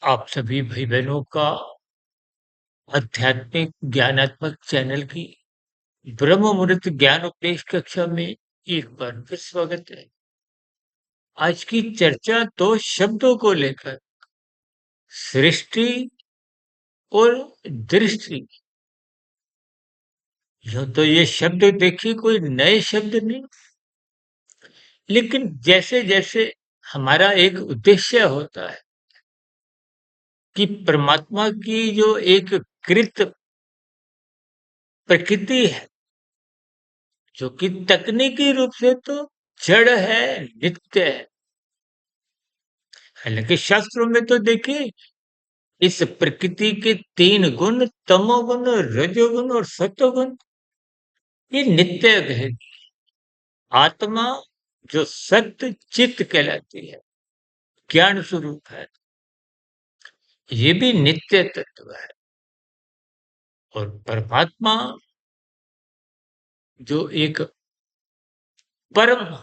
आप सभी भाई-बहनों का आध्यात्मिक ज्ञानात्मक चैनल की ब्रह्म मुहूर्त ज्ञान उपदेश कक्षा में एक बार फिर स्वागत है। आज की चर्चा 2 शब्दों को लेकर सृष्टि और दृष्टि। यूँ तो ये शब्द देखिए कोई नए शब्द नहीं, लेकिन जैसे-जैसे हमारा एक उद्देश्य होता है कि परमात्मा की जो एक कृत प्रकृति है, जो कि तकनीकी रूप से तो जड़ है, नित्य है। हालाँकि शास्त्रों में तो देखिए इस प्रकृति के 3 गुण तमोगुण, रजोगुण और सत्वगुण ये नित्य है। आत्मा जो सत्य चित्त कहलाती है, ज्ञान स्वरूप है, ये भी नित्य तत्व है। और परमात्मा जो एक परम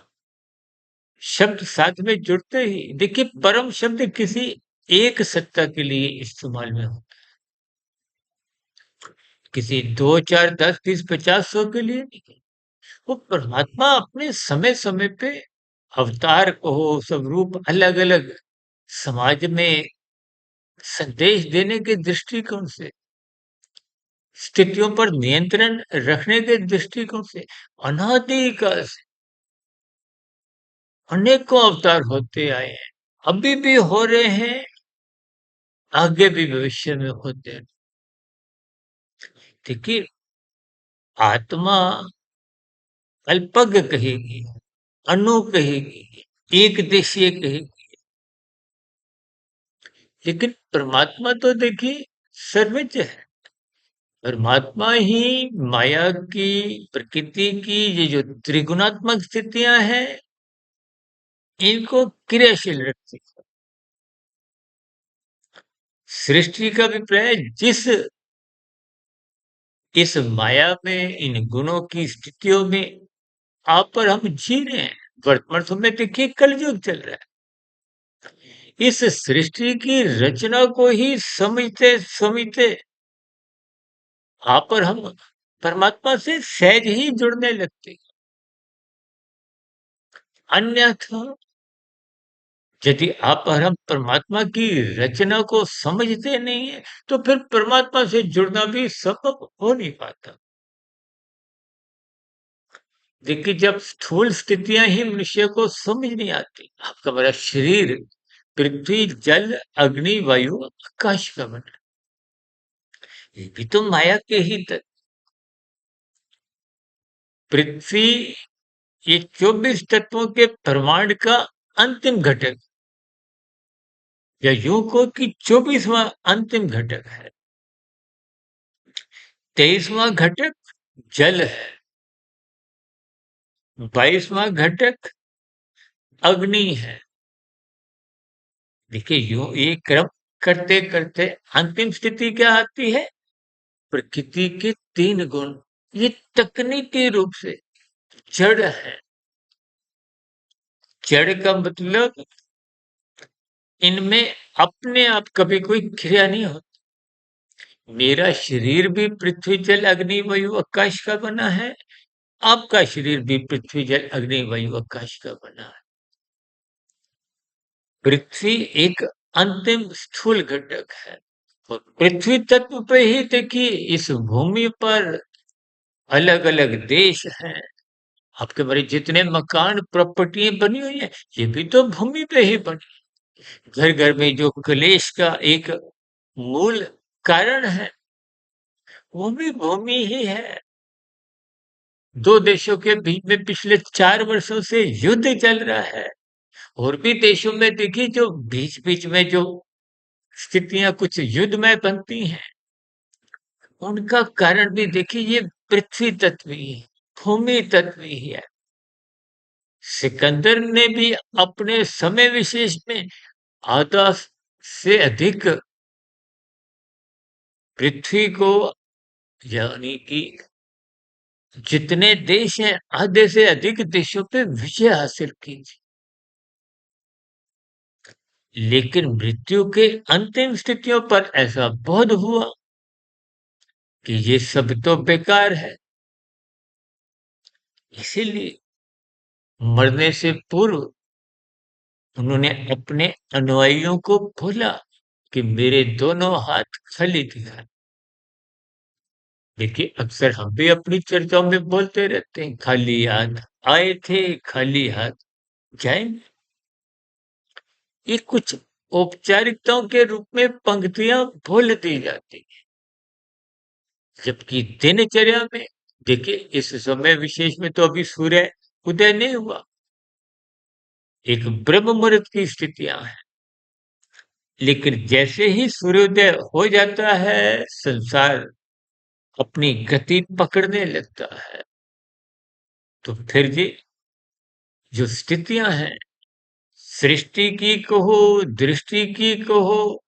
शब्द साथ में जुड़ते ही देखिए परम शब्द किसी एक सत्ता के लिए इस्तेमाल में हो, किसी 2, 4, 10, 30, 50, 100 के लिए नहीं। वो परमात्मा अपने समय-समय पे अवतार कहो, स्वरूप अलग-अलग समाज में संदेश देने के दृष्टिकोण से, स्थितियों पर नियंत्रण रखने के दृष्टिकोण से अनादिकाल से अनेकों अवतार होते आए हैं। अभी भी हो रहे हैं, आगे भी भविष्य में होते हैं। देखिए, आत्मा अल्पज्ञ कहेगी, अणु कहेगी, एकदेशीय कहेगी, लेकिन परमात्मा तो देखिए सर्वज्ञ है। परमात्मा ही माया की प्रकृति की ये जो त्रिगुणात्मक स्थितियां हैं इनको क्रियाशील रखती है। सृष्टि का अभिप्राय जिस इस माया में इन गुणों की स्थितियों में आप पर हम जी रहे हैं। वर्तमान समय देखिए कलयुग चल रहा है। इस सृष्टि की रचना को ही समझते समझते आप और हम परमात्मा से सहज ही जुड़ने लगते हैं। अन्यथा यदि आप और हम परमात्मा की रचना को समझते नहीं है, तो फिर परमात्मा से जुड़ना भी संभव हो नहीं पाता। देखिए, जब स्थूल स्थितियां ही मनुष्य को समझ नहीं आती, आपका हमारा शरीर पृथ्वी, जल, अग्नि, वायु, आकाश का बना, ये भी तो माया के ही तत्व। पृथ्वी ये 24 तत्वों के ब्रह्मांड का अंतिम घटक या यूं को कि 24वां अंतिम घटक है। 23वां घटक जल है, 22वां घटक अग्नि है। देखिए यूं ये क्रम करते करते अंतिम स्थिति क्या आती है? प्रकृति के 3 गुण ये तकनीकी रूप से जड़ है। जड़ का मतलब इनमें अपने आप कभी कोई क्रिया नहीं होती। मेरा शरीर भी पृथ्वी जल अग्नि वायु आकाश का बना है, आपका शरीर भी पृथ्वी जल अग्नि वायु आकाश का बना है। पृथ्वी एक अंतिम स्थूल घटक है और पृथ्वी तत्व पे ही देखिए इस भूमि पर अलग अलग देश हैं। आपके बड़े जितने मकान प्रॉपर्टी बनी हुई है ये भी तो भूमि पे ही बनी। घर घर में जो क्लेश का एक मूल कारण है वो भी भूमि ही है। दो देशों के बीच में पिछले 4 वर्षों से युद्ध चल रहा है और भी देशों में देखिए जो बीच बीच में जो स्थितियां कुछ युद्धमय बनती हैं उनका कारण भी देखिए ये पृथ्वी तत्व ही है, भूमि तत्व ही है। सिकंदर ने भी अपने समय विशेष में आधा से अधिक पृथ्वी को यानी कि जितने देश हैं आधे से अधिक देशों पे विजय हासिल की थी। लेकिन मृत्यु के अंतिम स्थितियों पर ऐसा बोध हुआ कि ये सब तो बेकार है। इसीलिए मरने से पूर्व उन्होंने अपने अनुयायियों को बोला कि मेरे दोनों हाथ खाली दिखाएं। देखिए, अक्सर हम भी अपनी चर्चाओं में बोलते रहते हैं, खाली हाथ आए थे, खाली हाथ जाएंगे। ये कुछ औपचारिकताओं के रूप में पंक्तियां बोल दी जाती हैं, जबकि दिनचर्या में देखिए इस समय विशेष में तो अभी सूर्य उदय नहीं हुआ, एक ब्रह्म मुहूर्त की स्थितियां हैं। लेकिन जैसे ही सूर्योदय हो जाता है, संसार अपनी गति पकड़ने लगता है। तो फिर जी जो स्थितियां हैं, सृष्टि की कहो, दृष्टि की कहो,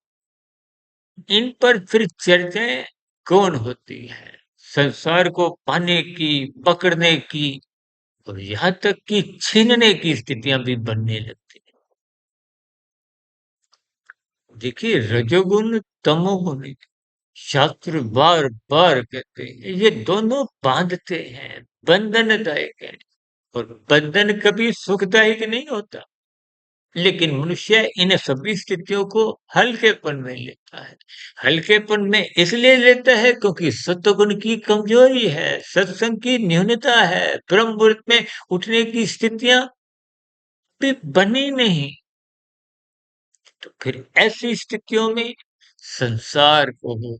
इन पर फिर चर्चाएं कौन होती हैं? संसार को पाने की, पकड़ने की और यहाँ तक कि छीनने की स्थितियां भी बनने लगती हैं। देखिए, रजोगुण तमोगुण शास्त्र बार बार कहते हैं, ये दोनों बांधते हैं, बंधनदायक है। और बंधन कभी सुखदायक नहीं होता, लेकिन मनुष्य इन सभी स्थितियों को हल्केपन में लेता है। हल्केपन में इसलिए लेता है क्योंकि सत्वगुण की कमजोरी है, सत्संग की न्यूनता है, ब्रह्म मुहूर्त में उठने की स्थितियां भी बनी नहीं। तो फिर ऐसी स्थितियों में संसार को हो,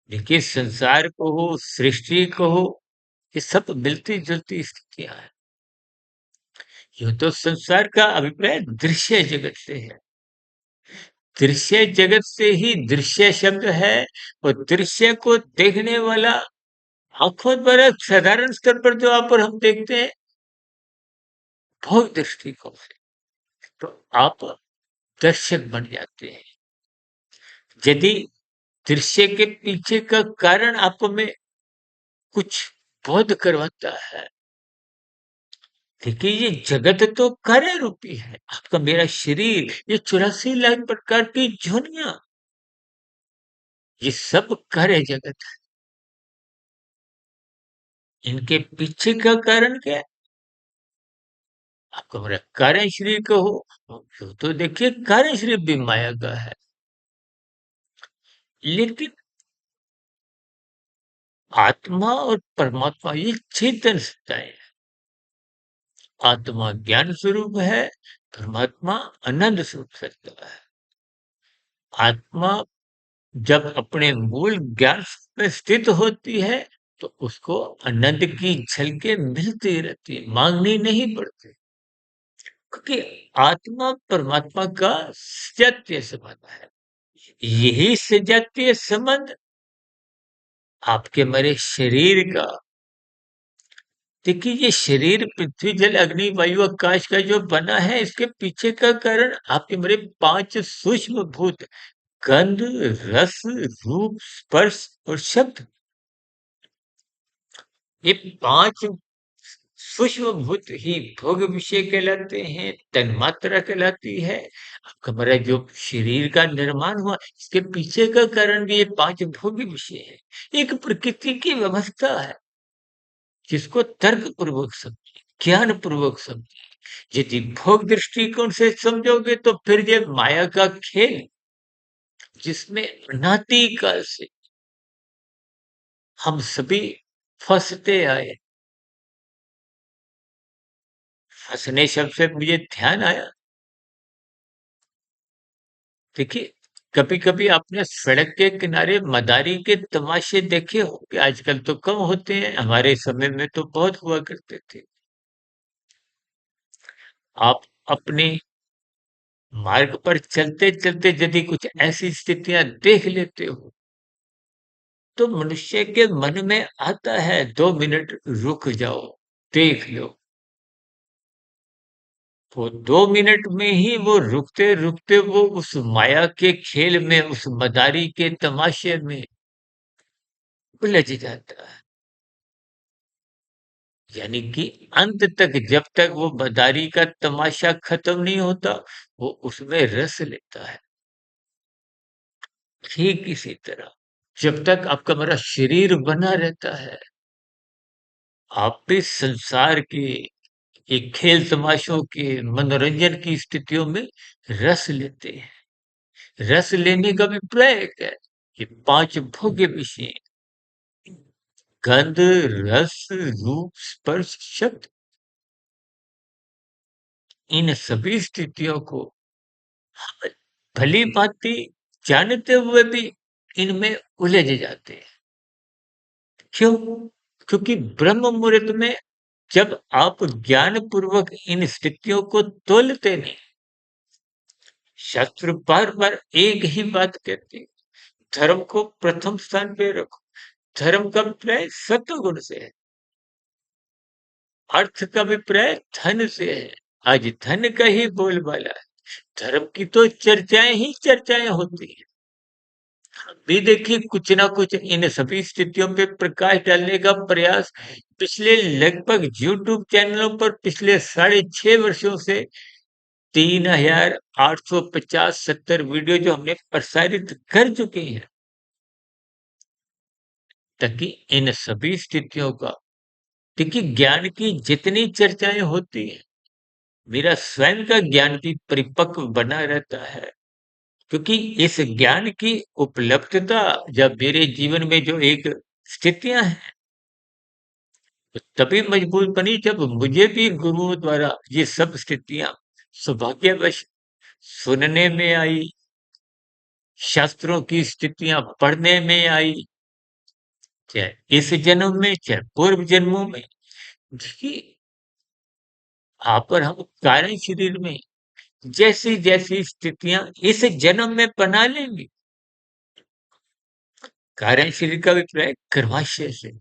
देखिए संसार को हो, सृष्टि को हो, ये सब मिलती जुलती स्थितियां हैं। यूं तो संसार का अभिप्राय दृश्य जगत से है। दृश्य जगत से ही दृश्य शब्द है, और दृश्य को देखने वाला आंखों द्वारा साधारण स्तर पर जो आप और हम देखते हैं, भोग दृष्टिकोण से, तो आप दर्शक बन जाते हैं। यदि दृश्य के पीछे का कारण आप में कुछ बोध करवाता है, देखिए ये जगत तो कार्य रूपी है, आपका मेरा शरीर, ये 84 लाख प्रकार की ध्वनियां, ये सब कार्य जगत है। इनके पीछे का कारण क्या है? आपका मेरा कार्य शरीर का हो तो देखिए कार्य शरीर भी माया का है। लेकिन आत्मा और परमात्मा ये चेतन सत्ताएं हैं। आत्मा ज्ञान स्वरूप है, परमात्मा आनंद स्वरूप सत्ता है। आत्मा जब अपने मूल ज्ञान में स्थित होती है, तो उसको आनंद की झलकें मिलती रहती है, मांगनी नहीं पड़ती, क्योंकि आत्मा परमात्मा का सत्य संबंध है। यही सजातीय संबंध आपके मेरे शरीर का, देखिए ये शरीर पृथ्वी जल अग्नि वायु आकाश का जो बना है, इसके पीछे का कारण आपके मेरे पांच सूक्ष्म भूत, गंध, रस, रूप, स्पर्श और शब्द, ये पांच सूक्ष्म भूत ही भोग विषय कहलाते हैं, तन्मात्रा कहलाती है। आपका हमारा जो शरीर का निर्माण हुआ, इसके पीछे का कारण भी ये पांच भोग विषय है। एक प्रकृति की व्यवस्था है, जिसको तर्क पूर्वक समझे, ज्ञान पूर्वक समझे। यदि भोग दृष्टिकोण से समझोगे तो फिर ये माया का खेल, जिसमें अनादि काल से हम सभी फंसते आए। फंसने शब्द से मुझे ध्यान आया, देखिए कभी कभी आपने सड़क के किनारे मदारी के तमाशे देखे होंगे, आजकल तो कम होते हैं, हमारे समय में तो बहुत हुआ करते थे। आप अपने मार्ग पर चलते चलते यदि कुछ ऐसी स्थितियां देख लेते हो, तो मनुष्य के मन में आता है 2 मिनट रुक जाओ, देख लो। वो 2 मिनट में ही वो रुकते रुकते वो उस माया के खेल में, उस मदारी के तमाशे में उलझ जाता है। यानी कि अंत तक जब तक वो मदारी का तमाशा खत्म नहीं होता, वो उसमें रस लेता है। ठीक इसी तरह जब तक आपका हमारा शरीर बना रहता है, आप भी संसार के ये खेल तमाशों के मनोरंजन की स्थितियों में रस लेते हैं। रस लेने का अभिप्राय क्या है? ये 5 भोग्य विषय गंध, रस, रूप, स्पर्श, शब्द इन सभी स्थितियों को भली-भांति जानते हुए भी इनमें उलझ जाते हैं। क्यों? क्योंकि ब्रह्म मुहूर्त में जब आप ज्ञानपूर्वक इन स्थितियों को तोलते नहीं, शास्त्र बार-बार एक ही बात कहते हैं, धर्म को प्रथम स्थान पे रखो। धर्म का अभिप्राय सत्वगुण से है, अर्थ का अभिप्राय धन से है। आज धन का ही बोलबाला है। धर्म की तो चर्चाएं ही चर्चाएं होती हैं। भी देखिए कुछ ना कुछ इन सभी स्थितियों पे प्रकाश डालने का प्रयास पिछले लगभग यूट्यूब चैनलों पर पिछले 6.5 वर्षों से 3850-70 वीडियो जो हमने प्रसारित कर चुके हैं, ताकि इन सभी स्थितियों का देखिए ज्ञान की जितनी चर्चाएं होती हैं, मेरा स्वयं का ज्ञान भी परिपक्व बना रहता है। क्योंकि इस ज्ञान की उपलब्धता जब मेरे जीवन में जो एक स्थितियां हैं, तो तभी मजबूत बनी जब मुझे भी गुरुओं द्वारा ये सब स्थितियां सौभाग्यवश सुनने में आई, शास्त्रों की स्थितियां पढ़ने में आई, चाहे इस जन्म में चाहे पूर्व जन्मों में। देखिए आप और हम कारण शरीर में जैसी जैसी स्थितियां इस जन्म में बना लेंगे, कारण शरीर का अभिप्राय गर्भाशय से,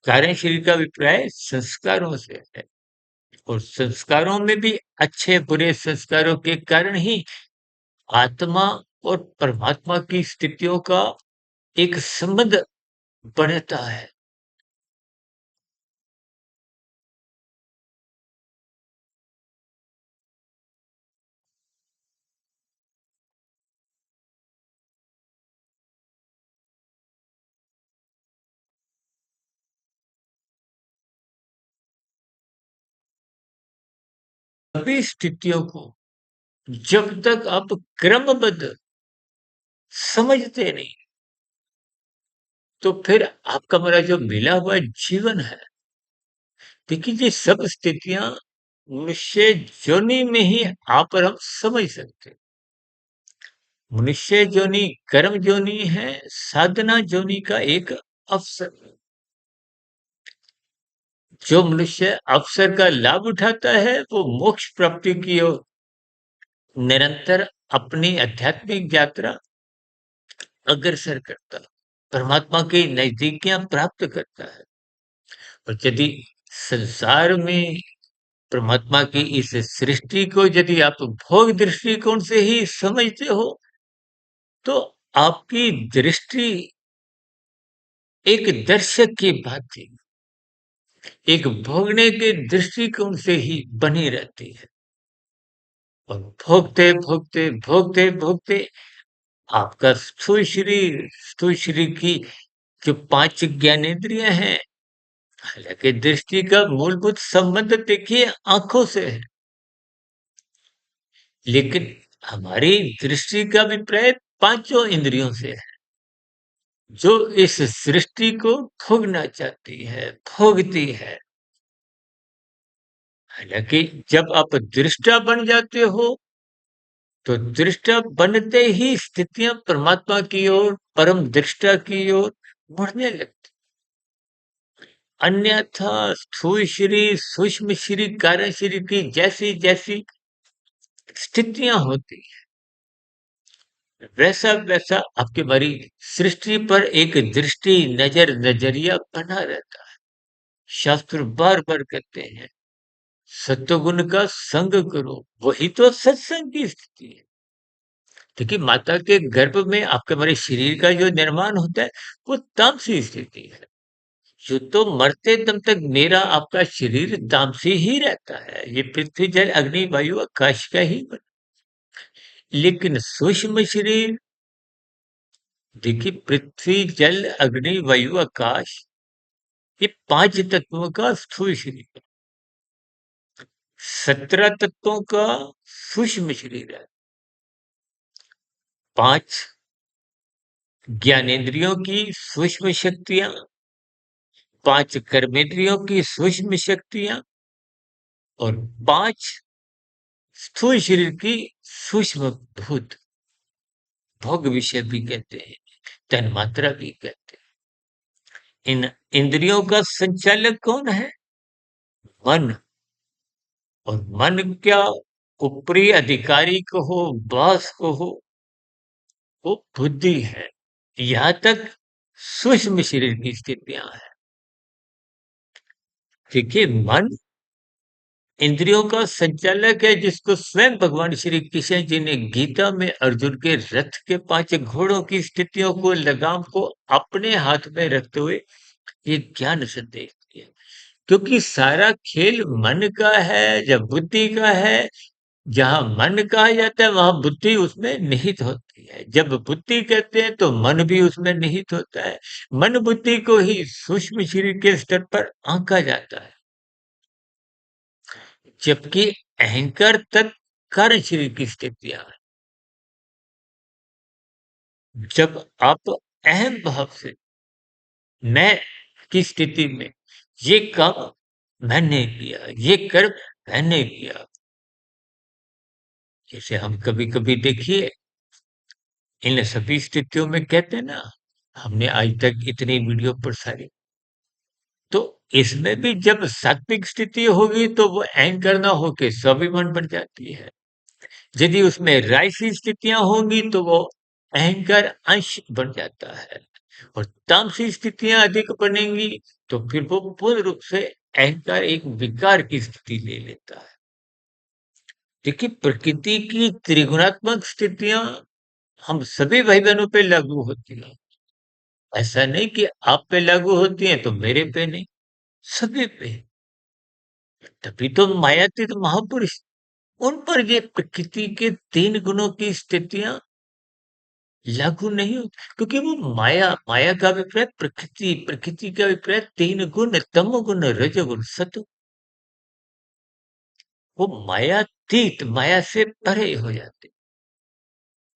कारण शरीर का अभिप्राय संस्कारों से है। और संस्कारों में भी अच्छे बुरे संस्कारों के कारण ही आत्मा और परमात्मा की स्थितियों का एक संबंध बनता है। सभी स्थितियों को जब तक आप क्रमबद्ध समझते नहीं, तो फिर आपका मेरा जो मिला हुआ जीवन है, देखिए ये सब स्थितियां मनुष्य योनि में ही आप और हम समझ सकते हैं। मनुष्य योनि कर्म योनि है, साधना योनि का एक अवसर। जो मनुष्य अवसर का लाभ उठाता है वो मोक्ष प्राप्ति की ओर निरंतर अपनी आध्यात्मिक यात्रा अग्रसर करता है, परमात्मा की नजदीकियां प्राप्त करता है। और यदि संसार में परमात्मा की इस सृष्टि को यदि आप भोग दृष्टिकोण से ही समझते हो, तो आपकी दृष्टि एक दर्शक की भांति एक भोगने के दृष्टिकोण से ही बनी रहती है। और भोगते भोगते भोगते भोगते आपका स्थूल शरीर की जो 5 ज्ञानेंद्रियां हैं, हालांकि दृष्टि का मूलभूत संबंध देखिए आंखों से है, लेकिन हमारी दृष्टि का अभिप्राय 5 इंद्रियों से है, जो इस सृष्टि को भोगना चाहती है, भोगती है। हालांकि जब आप दृष्टा बन जाते हो, तो दृष्टा बनते ही स्थितियां परमात्मा की ओर, परम दृष्टा की ओर मुड़ने लगती। अन्यथा स्थूल शरीर, सूक्ष्म शरीर, कारण शरीर की जैसी जैसी स्थितियां होती हैं, वैसा वैसा आपके बारी सृष्टि पर एक दृष्टि, नजरिया बना रहता है। शास्त्र बार बार कहते हैं सत्वगुण का संग करो, वही तो सत्संग की स्थिति है। देखिए माता के गर्भ में आपके हमारे शरीर का जो निर्माण होता है, वो तामसी स्थिति है। जो तो मरते दम तक मेरा आपका शरीर तामसी ही रहता है। ये पृथ्वी जल अग्नि वायु आकाश का ही बना। लेकिन सूक्ष्म शरीर, देखिए पृथ्वी, जल, अग्नि, वायु, आकाश, ये 5 तत्वों का स्थूल शरीर है। 17 तत्वों का सूक्ष्म शरीर है। 5 ज्ञानेंद्रियों की सूक्ष्म शक्तियां, 5 कर्मेंद्रियों की सूक्ष्म शक्तियां और 5 स्थूल शरीर की सूक्ष्म भूत, भोग विषय भी कहते हैं, तन्मात्रा भी कहते हैं। इन इंद्रियों का संचालक कौन है? मन। और मन क्या, ऊपरी अधिकारी कहो, बॉस कहो, वो बुद्धि है। यहाँ तक सूक्ष्म शरीर की स्थितियां हैं। देखिए, मन इंद्रियों का संचालक है, जिसको स्वयं भगवान श्री कृष्ण जी ने गीता में अर्जुन के रथ के 5 घोड़ों की स्थितियों को, लगाम को अपने हाथ में रखते हुए ये ज्ञान संदेश दिया। क्योंकि सारा खेल मन का है, जब बुद्धि का है, जहाँ मन कहा जाता है वहां बुद्धि उसमें निहित होती है। जब बुद्धि कहते हैं तो मन भी उसमें निहित होता है। मन बुद्धि को ही सूक्ष्म शरीर के स्तर पर आंका जाता है, जबकि अहंकार तक कारण शरीर की स्थितियां हैं। जब आप अहम भाव से मैं की स्थिति में ये काम मैंने किया, ये कर्म मैंने किया, जैसे हम कभी कभी देखिए इन सभी स्थितियों में कहते हैं ना, हमने आज तक इतनी वीडियो प्रसारित, तो इसमें भी जब सात्विक स्थिति होगी तो वो एंकर ना होके स्वाभिमान बन जाती है। यदि उसमें राजसी स्थितियां होंगी तो वो अहंकार अंश बन जाता है। और तामसी स्थितियां अधिक बनेंगी तो फिर वो पूर्ण रूप से अहंकार एक विकार की स्थिति ले लेता है। देखिए, प्रकृति की त्रिगुणात्मक स्थितियां हम सभी भाई बहनों पे लागू होती हैं। ऐसा नहीं कि आप पे लागू होती हैं तो मेरे पे नहीं, सभी पे। तभी तो मायातीत महापुरुष, उन पर ये प्रकृति के 3 गुणों की स्थितियां लागू नहीं होती, क्योंकि वो माया, माया का अभिप्राय प्रकृति, प्रकृति का अभिप्राय 3 गुण, तमोगुण, रजोगुण, सतोगुण। वो मायातीत, माया से परे हो जाते।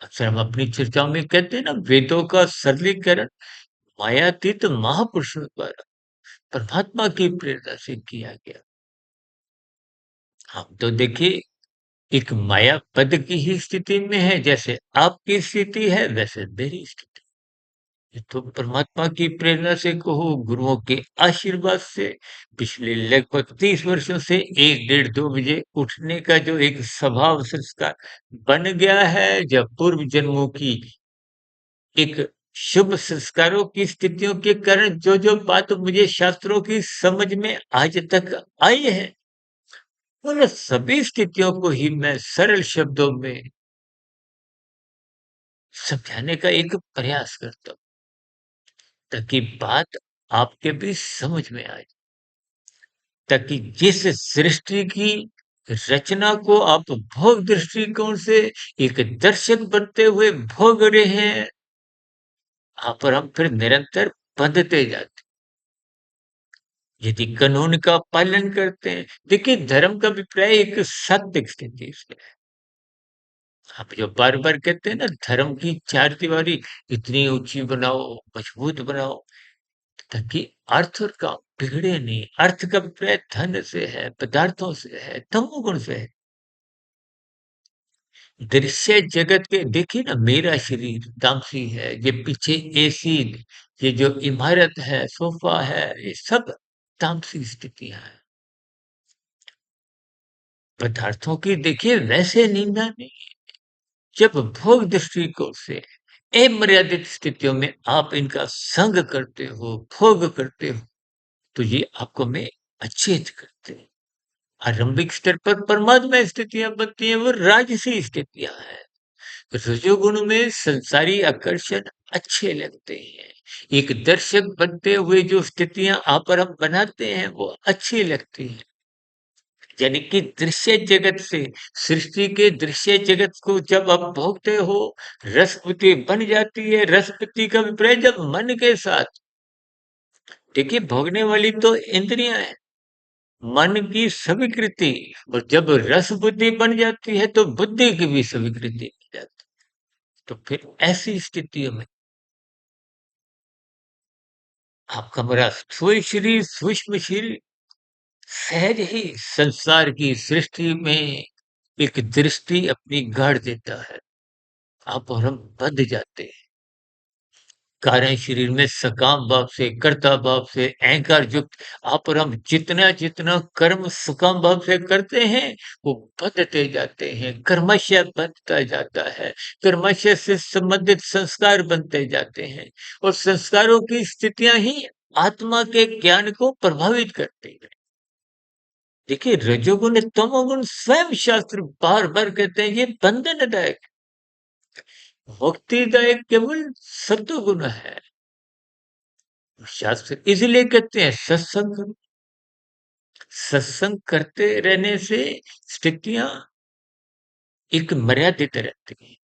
अक्सर हम अपनी चर्चाओं में कहते हैं ना, वेदों का सरलीकरण मायातीत महापुरुषों द्वारा परमात्मा की प्रेरणा से किया गया। हम तो देखिए एक माया पद की ही स्थिति में है, जैसे आपकी स्थिति है वैसे मेरी स्थिति। ये तो परमात्मा की प्रेरणा से कहो, गुरुओं के आशीर्वाद से, पिछले लगभग 30 वर्षों से 1 डेढ़ 2 बजे उठने का जो एक स्वभाव संस्कार बन गया है, जब पूर्व जन्मों की एक शुभ संस्कारों की स्थितियों के कारण जो बात मुझे शास्त्रों की समझ में आज तक आई है, उन सभी स्थितियों को ही मैं सरल शब्दों में समझाने का एक प्रयास करता हूँ, ताकि बात आपके भी समझ में आए, ताकि जिस सृष्टि की रचना को आप भोग दृष्टिकोण से एक दर्शक बनते हुए भोग रहे हैं, वहां पर हम फिर निरंतर बंधते जाते। यदि कानून का पालन करते हैं, देखिए धर्म का अभिप्राय एक सत्य स्थिति से है। आप जो बार बार कहते हैं ना, धर्म की 4 दीवारी इतनी ऊंची बनाओ, मजबूत बनाओ, ताकि अर्थ और काम बिगड़े नहीं। अर्थ का अभिप्राय धन से है, पदार्थों से है, तमोगुण से है। दृश्य जगत के देखिए ना, मेरा शरीर तामसी है, ये पीछे एसी, ये जो इमारत है, सोफा है, ये सब तामसी स्थितियां हैं। पदार्थों की देखिए वैसे निंदा नहीं। जब भोग दृष्टिकोण से अमर्यादित स्थितियों में आप इनका संग करते हो, भोग करते हो, तो ये आपको में अचेत करते हैं। आरंभिक स्तर पर परमात्मा स्थितियां बनती हैं, वो राजसी स्थितियां हैं। रजोगुण में संसारी आकर्षण अच्छे लगते हैं। एक दर्शक बनते हुए जो स्थितियां आप और हम बनाते हैं वो अच्छी लगती हैं। यानी कि दृश्य जगत से, सृष्टि के दृश्य जगत को जब आप भोगते हो, रसवती बन जाती है। रसवती का अभिप्राय जब मन के साथ, देखिए भोगने वाली तो इंद्रियां हैं, मन की स्वीकृति, और जब रस बुद्धि बन जाती है तो बुद्धि की भी स्वीकृति बन जाती है। तो फिर ऐसी स्थितियों में आपका मेरा स्थूल शरीर, सूक्ष्म शरीर सहज ही संसार की सृष्टि में एक दृष्टि अपनी गाड़ देता है। आप और हम बंध जाते हैं। कारण शरीर में सकाम भाव से, कर्ता भाव से, अहंकार युक्त आप और हम जितना जितना कर्म सुकाम भाव से करते हैं, वो बंधते जाते हैं। कर्मशय बनता जाता है। कर्मशय से संबंधित संस्कार बनते जाते हैं, और संस्कारों की स्थितियां ही आत्मा के ज्ञान को प्रभावित करती है। देखिए रजोगुण तमोगुण स्वयं शास्त्र बार बार कहते हैं ये बंधनदायक, मुक्तिदायक केवल सत्वगुण है। शास्त्र इसीलिए कहते हैं सत्संग करो। सत्संग करते रहने से स्थितियां एक मर्यादित रहती हैं।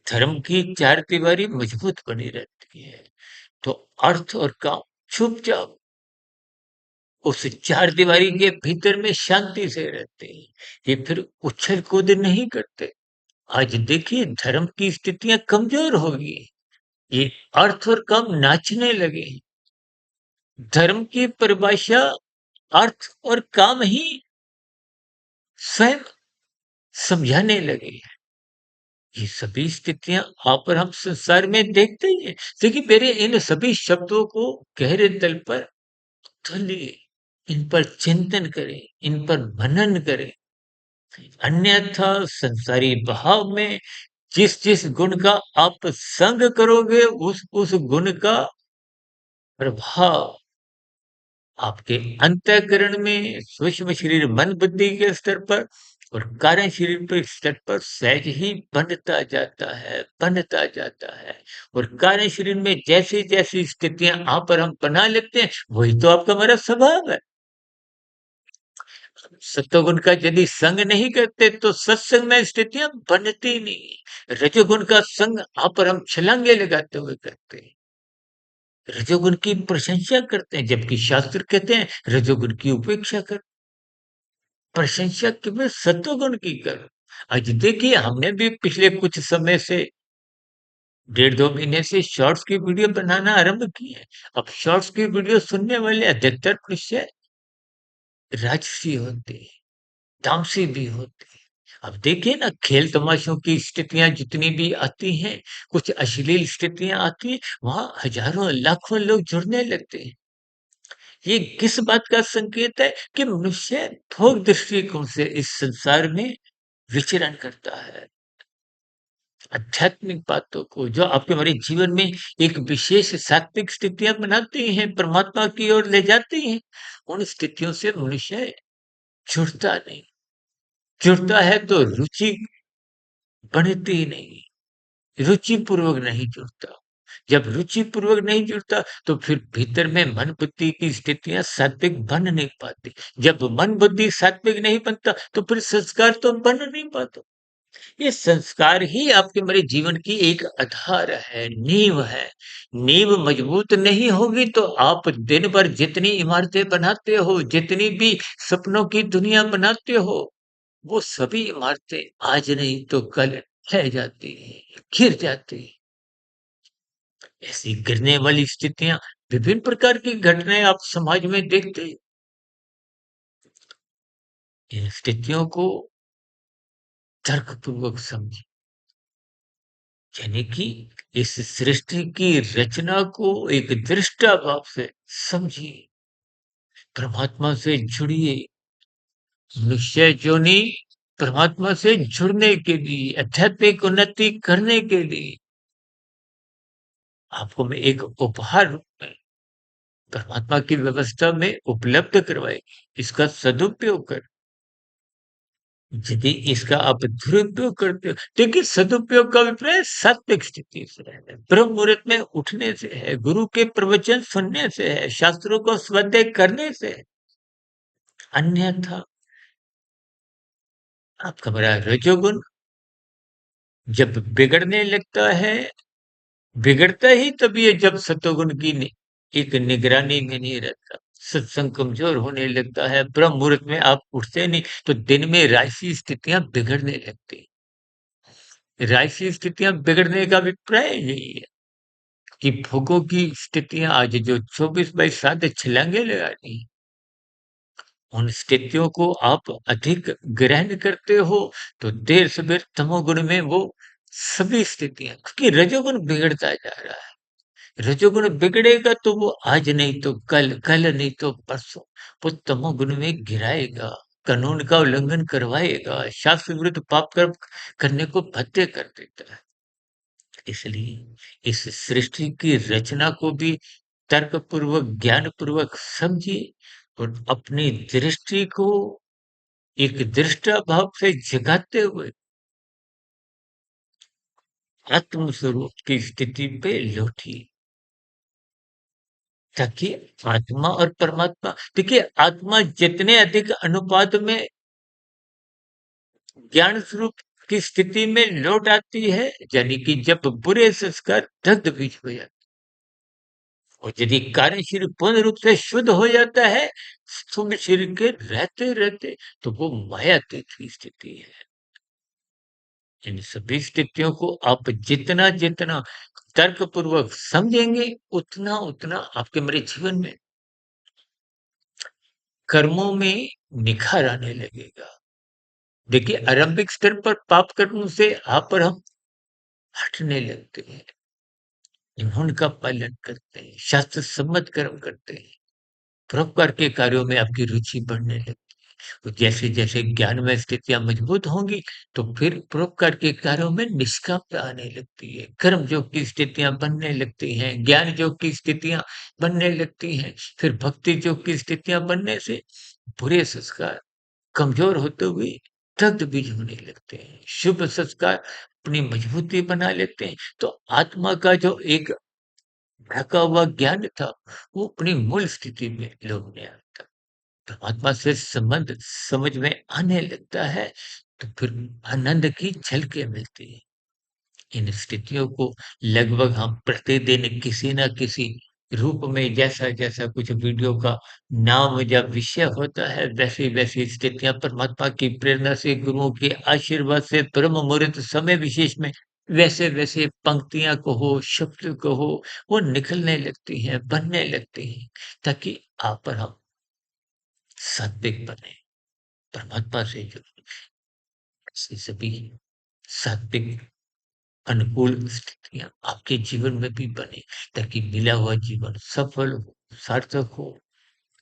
धर्म की चार दीवारी मजबूत बनी रहती है। तो अर्थ और काम छुप जाओ, उस चार दीवारी के भीतर में शांति से रहते हैं। ये फिर उछल कूद नहीं करते। आज देखिए धर्म की स्थितियां कमजोर होगी, ये अर्थ और काम नाचने लगे। धर्म की परिभाषा अर्थ और काम ही स्वयं समझाने लगे। ये सभी स्थितियां आप और हम संसार में देखते ही हैं। देखिए मेरे इन सभी शब्दों को गहरे तल पर उथलिए, इन पर चिंतन करें, इन पर मनन करें। अन्यथा संसारी भाव में जिस जिस गुण का आप संग करोगे, उस गुण का प्रभाव आपके अंतःकरण में, सूक्ष्म शरीर मन बुद्धि के स्तर पर और कारण शरीर के स्तर पर सहज ही बनता जाता है। और कारण शरीर में जैसी जैसी स्थितियां आप और हम बना लेते हैं, वही तो आपका हमारा स्वभाव है। सत्वगुण का यदि संग नहीं करते तो सत्संग में स्थितियां बनती नहीं। रजोगुण का संग आप और हम छलांगे लगाते हुए करते हैं। रजोगुण की प्रशंसा करते हैं, जबकि शास्त्र कहते हैं रजोगुण की उपेक्षा कर। प्रशंसा केवल सत्वगुण की कर। आज देखिए हमने भी पिछले कुछ समय से, 1.5 महीने से शॉर्ट्स की वीडियो बनाना आरंभ की है। अब शॉर्ट्स की वीडियो सुनने वाले अधिकतर मनुष्य राजसी होते हैं, तामसी भी होते हैं। अब देखिए ना खेल तमाशों की स्थितियां जितनी भी आती हैं, कुछ अश्लील स्थितियां आती हैं, वहां हजारों लाखों लोग जुड़ने लगते हैं। ये किस बात का संकेत है कि मनुष्य भोग दृष्टिकोण से इस संसार में विचरण करता है। आध्यात्मिक बातों को जो आपके हमारे जीवन में एक विशेष सात्विक स्थितियां बनाती हैं, परमात्मा की ओर ले जाती हैं, उन स्थितियों से मनुष्य जुड़ता नहीं। जुड़ता है तो रुचि बढ़ती ही नहीं, रुचि पूर्वक नहीं जुड़ता। जब रुचि पूर्वक नहीं जुड़ता तो फिर भीतर में मन बुद्धि की स्थितियां सात्विक बन नहीं पाती। जब मन बुद्धि सात्विक नहीं बनता तो फिर संस्कार तो बन नहीं पाता। ये संस्कार ही आपके मेरे जीवन की एक आधार है, नींव है। नींव मजबूत नहीं होगी तो आप दिन भर जितनी इमारतें बनाते हो, जितनी भी सपनों की दुनिया बनाते हो, वो सभी इमारतें आज नहीं तो कल ढह जाती हैं, गिर जाती हैं। ऐसी गिरने वाली स्थितियां, विभिन्न प्रकार की घटनाएं आप समाज में देखते हैं। इन स्थितियों को तर्कपूर्वक समझिए। यानी कि इस सृष्टि की रचना को एक दृष्टा भाव से समझिए। परमात्मा से जुड़िए। निश्चय जोनी परमात्मा से जुड़ने के लिए, आध्यात्मिक उन्नति करने के लिए आपको मैं एक उपहार रूप में परमात्मा की व्यवस्था में उपलब्ध करवाएगी। इसका सदुपयोग कर। यदि इसका आप दुरुपयोग करते हो, देखिए सदुपयोग का अभिप्राय सात्विक स्थिति से है, ब्रह्म मुहूर्त में उठने से है, गुरु के प्रवचन सुनने से है, शास्त्रों को स्वाध्याय करने से है। अन्यथा आपका मेरा रजोगुण जब बिगड़ने लगता है, बिगड़ता ही तभी है जब सतोगुण की एक निगरानी में नहीं रहता। सत्संग कमजोर होने लगता है, ब्रह्म मुहूर्त में आप उठते नहीं, तो दिन में राशि स्थितियां बिगड़ने लगती। राशि स्थितियां बिगड़ने का अभिप्राय यही है कि भोगों की स्थितियां आज जो 24/7 छलांगे लगा रही, उन स्थितियों को आप अधिक ग्रहण करते हो, तो देर सवेर तमोगुण में वो सभी स्थितियां, क्योंकि रजोगुण बिगड़ता जा रहा है। रजोगुण बिगड़ेगा तो वो आज नहीं तो कल, कल नहीं तो परसों वो तमोगुण में गिराएगा, कानून का उल्लंघन करवाएगा, शास्त्र विरुद्ध पाप कर्म करने को बाध्य कर देता है। इसलिए इस सृष्टि की रचना को भी तर्कपूर्वक, ज्ञानपूर्वक समझिए और अपनी दृष्टि को एक दृष्टा भाव से जगाते हुए आत्म स्वरूप की स्थिति पे लौटिए, ताकि आत्मा और परमात्मा, देखिए आत्मा जितने अधिक अनुपात में ज्ञान स्वरूप की स्थिति में लौट आती है, यानी कि जब बुरे संस्कार दग्ध बीज हो जाते, और यदि कार्य शरीर पूर्ण रूप से शुद्ध हो जाता है स्थूल शरीर के रहते रहते, तो वो मायातीत की स्थिति है। इन सभी स्थितियों को आप जितना जितना तर्क पूर्वक समझेंगे, उतना उतना आपके मेरे जीवन में कर्मों में निखार आने लगेगा। देखिए आरंभिक स्तर पर पाप कर्म से आप और हम हटने लगते हैं, नियमों का पालन करते हैं, शास्त्र सम्मत कर्म करते हैं, परोपकार के कार्यों में आपकी रुचि बढ़ने लगती है। तो जैसे-जैसे ज्ञान में स्थितियाँ मजबूत होंगी, तो फिर परोपकार के कार्यों में निष्कामता आने लगती है। कर्म योग की स्थितियाँ बनने लगती हैं, ज्ञान योग की स्थितियाँ बनने लगती हैं, फिर भक्ति योग की स्थितियाँ बनने से बुरे संस्कार कमजोर होते हुए दग्ध बीज होने लगते हैं। शुभ संस्कार अपनी मजबूती बना लेते हैं, तो आत्मा का जो एक ढका हुआ ज्ञान था, वो अपनी मूल स्थिति में लौटने आता है। परमात्मा से संबंध समझ में आने लगता है, तो फिर आनंद की झलकें मिलती हैं। इन स्थितियों को लगभग हम प्रतिदिन किसी न किसी रूप में, जैसा-जैसा कुछ वीडियो का नाम या विषय होता है, वैसी-वैसी स्थितियाँ परमात्मा की प्रेरणा से, गुरुओं के आशीर्वाद से, ब्रह्म मुहूर्त समय विशेष में वैसे-वैसे पंक्तियाँ कहो, शब्द कहो, वो निकलने लगती हैं, बनने लगती हैं, ताकि आप और हम सात्विक बने, परमात्मा से जुड़े। ऐसी सभी सात्विक अनुकूल स्थितियाँ आपके जीवन में भी बने, ताकि मिला हुआ जीवन सफल हो, सार्थक हो।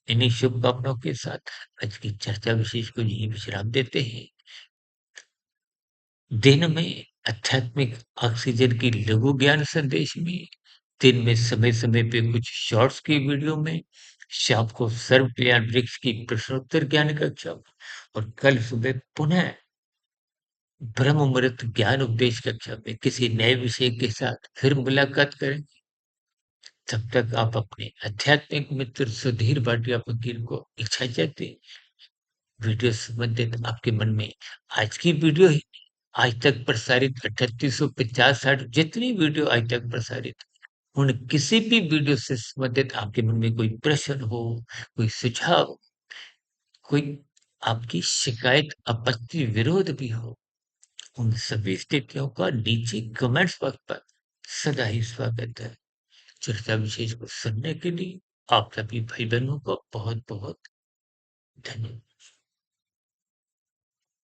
इन्हीं शुभकामनाओं के साथ आज की चर्चा विशेष को यहीं विश्राम देते हैं। दिन में आध्यात्मिक ऑक्सीजन की लघु ज्ञान संदेश में, दिन में समय-समय पे कुछ शॉर्ट्स की वीडियो में, शाम को सर्व ज्ञान वृक्ष की प्रश्नोत्तर ज्ञान कक्षा में, और कल सुबह पुनः ब्रह्म मुहूर्त ज्ञान उपदेश कक्षा में किसी नए विषय के साथ फिर मुलाकात करें। तब तक आप अपने आध्यात्मिक मित्र सुधीर भाटिया फकीर को इजाज़त दें। वीडियो संबंधित आपके मन में आज की वीडियो ही आज तक प्रसारित 3850-60 जितनी वीडियो आज तक प्रसारित, उन किसी भी वीडियो से संबंधित आपके मन में कोई प्रश्न हो, कोई सुझाव, कोई आपकी शिकायत, आपत्ति, विरोध भी हो, उन सभी स्थितियों का नीचे कमेंट्स बॉक्स पर सदा ही स्वागत है। चर्चा विशेष को सुनने के लिए आप सभी भाई बहनों का बहुत बहुत धन्यवाद।